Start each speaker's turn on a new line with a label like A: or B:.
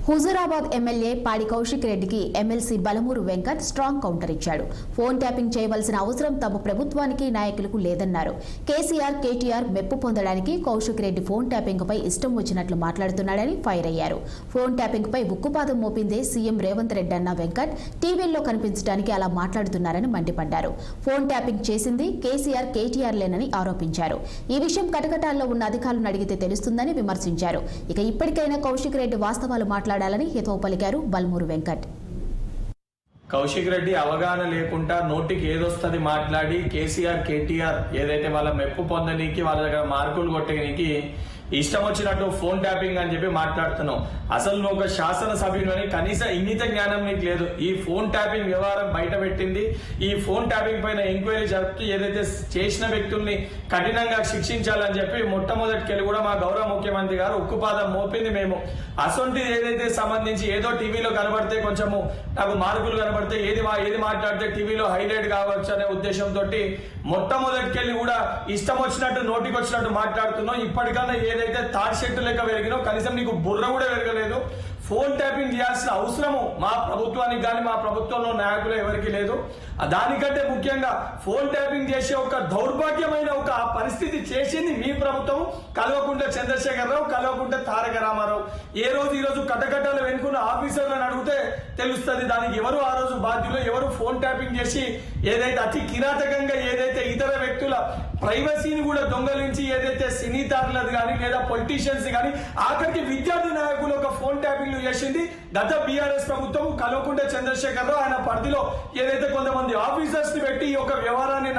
A: Huzurabad MLA పాడి కౌశిక్ రెడ్డికి MLC Balamuru Venkat strong counter ఇచ్చాడు. ఫోన్ ట్యాపింగ్ చేయవలసిన అవసరం తమ ప్రభుత్వానికి నాయకులకు లేదన్నారు. కేసీఆర్, కేటీఆర్ మెప్పు పొందడానికి కౌశిక్ రెడ్డి ఫోన్ ట్యాపింగ్ పై ఇష్టం వచ్చినట్లు మాట్లాడుతున్నాడని ఫైర్ అయ్యారు. ఫోన్ ట్యాపింగ్ పై ఉక్కుపాదం మోపిందే సీఎం రేవంత్ రెడ్డి అన్న వెంకట్ టీవీల్లో కనిపించడానికి అలా మాట్లాడుతున్నారని మండిపడ్డారు. ఫోన్ ట్యాపింగ్ చేసింది కేసీఆర్, కేటీఆర్ లేనని ఆరోపించారు. ఈ విషయం కటకటాల్లో ఉన్న అధికారులను అడిగితే తెలుస్తుందని విమర్శించారు. ఇక ఇప్పటికైనా కౌశిక్ రెడ్డి వాస్తవాలు మాట్లాడాలని హితవు పలికారు బల్మూరు వెంకట్.
B: కౌశిక్ రెడ్డి అవగాహన లేకుండా నోటికి ఏదొస్తుంది మాట్లాడి కేసీఆర్, కేటీఆర్ ఏదైతే వాళ్ళ మెప్పు పొందనీకి వాళ్ళ దగ్గర మార్కులు కొట్టేనికి ఇష్టం వచ్చినట్టు ఫోన్ ట్యాపింగ్ అని చెప్పి మాట్లాడుతున్నావు. అసలు నువ్వు ఒక శాసనసభ్యుని కనీసం ఇంగిత జ్ఞానం నీకు లేదు. ఈ ఫోన్ ట్యాపింగ్ వ్యవహారం బయట పెట్టింది. ఈ ఫోన్ ట్యాపింగ్ పైన ఎంక్వైరీ జరుపుతూ ఏదైతే చేసిన వ్యక్తుల్ని కఠినంగా శిక్షించాలని చెప్పి మొట్టమొదటికెళ్ళి కూడా మా గౌరవ ముఖ్యమంత్రి గారు ఉక్కుపాదం మోపింది. మేము అసొంటిది ఏదైతే సంబంధించి ఏదో టీవీలో కనబడితే కొంచెము నాకు మార్కులు కనబడితే ఏది మాట్లాడితే టీవీలో హైలైట్ కావచ్చు అనే ఉద్దేశంతో మొట్టమొదటికెళ్ళి కూడా ఇష్టం వచ్చినట్టు నోటికి వచ్చినట్టు మాట్లాడుతున్నావు. ఇప్పటికన్నా ఏదైతే తాడి చెట్టు లెక్క పెరిగినో కనీసం నీకు బుర్ర కూడా పెరగలేదు. ఫోన్ ట్యాపింగ్ చేయాల్సిన అవసరము మా ప్రభుత్వానికి కానీ మా ప్రభుత్వంలో నాయకులు ఎవరికి లేదు. దానికంటే ముఖ్యంగా ఫోన్ ట్యాపింగ్ చేసే ఒక దౌర్భాగ్యమైన ఒక పరిస్థితి చేసింది మీ ప్రభుత్వం. కల్వకుంట్ల చంద్రశేఖరరావు, కల్వకుంట్ల తారక రామారావు. ఈ రోజు కటకటాలు వెనుకున్న ఆఫీసర్లను అడిగితే తెలుస్తుంది దానికి ఎవరు ఆ రోజు బాధ్యులు, ఎవరు ఫోన్ ట్యాపింగ్ చేసి ఏదైతే అతి కిరాతకంగా ఏదైతే ఇతర వ్యక్తుల ప్రైవసీని కూడా దొంగలించి ఏదైతే సినీ తారులది కానీ లేదా పొలిటీషియన్స్ కానీ ఆఖరికి విద్యార్థి నాయకులు ఒక ఫోన్ ట్యాపింగ్ చేసింది గత బీఆర్ఎస్ ప్రభుత్వం. కల్వకుంట్ల చంద్రశేఖరరావు ఆయన పరిధిలో ఏదైతే కొంతమంది ఆఫీసర్స్ ని పెట్టి ఈ యొక్క వ్యవహారాన్ని